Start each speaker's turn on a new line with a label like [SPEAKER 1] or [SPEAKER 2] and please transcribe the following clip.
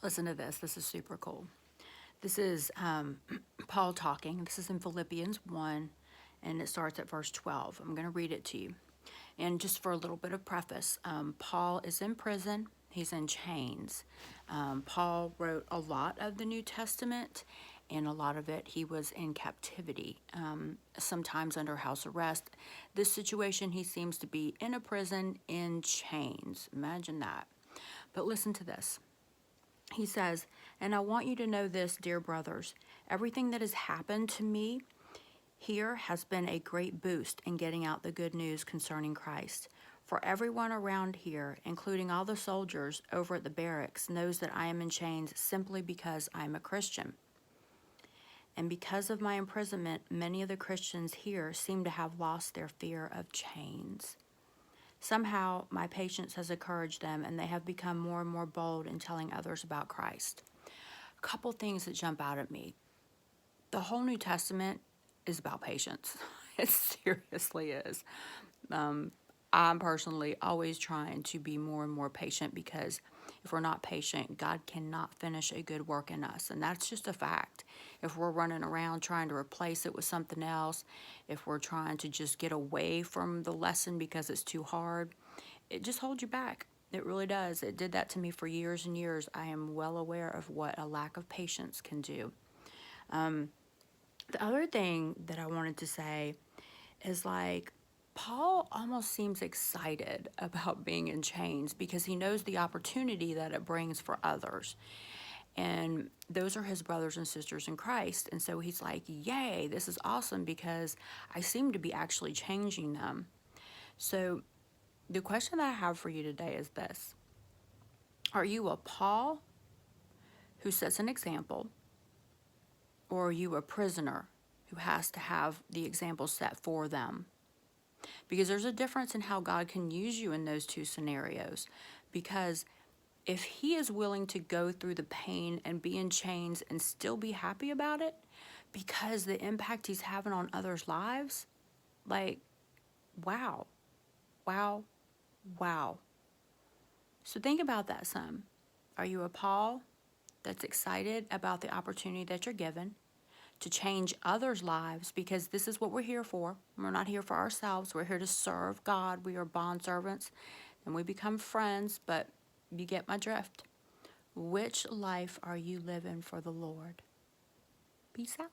[SPEAKER 1] Listen to this. This is super cool. This is Paul talking. This is in Philippians 1, and it starts at verse 12. I'm going to read it to you. And just for a little bit of preface, Paul is in prison. He's in chains. Paul wrote a lot of the New Testament, and a lot of it he was in captivity, sometimes under house arrest. This situation, he seems to be in a prison in chains. Imagine that. But listen to this. He says, "And I want you to know this, dear brothers, everything that has happened to me here has been a great boost in getting out the good news concerning Christ. For everyone around here, including all the soldiers over at the barracks, knows that I am in chains simply because I am a Christian. And because of my imprisonment, many of the Christians here seem to have lost their fear of chains. Somehow, my patience has encouraged them, and they have become more and more bold in telling others about Christ." A couple things that jump out at me. The whole New Testament is about patience. It seriously is. I'm personally always trying to be more and more patient, because if we're not patient, God cannot finish a good work in us. And that's just a fact. If we're running around trying to replace it with something else, if we're trying to just get away from the lesson because it's too hard, it just holds you back. It really does. It did that to me for years and years. I am well aware of what a lack of patience can do. The other thing that I wanted to say is, like, Paul almost seems excited about being in chains because he knows the opportunity that it brings for others. And those are his brothers and sisters in Christ. And so he's like, yay, this is awesome because I seem to be actually changing them. So the question that I have for you today is this. Are you a Paul who sets an example, or are you a prisoner who has to have the example set for them? Because there's a difference in how God can use you in those two scenarios. Because if he is willing to go through the pain and be in chains and still be happy about it, because the impact he's having on others' lives, like, wow, wow, wow. So think about that some. Are you a Paul that's excited about the opportunity that you're given to change others' lives? Because this is what we're here for. We're not here for ourselves. We're here to serve God. We are bondservants, and we become friends, but you get my drift. Which life are you living for the Lord? Peace out.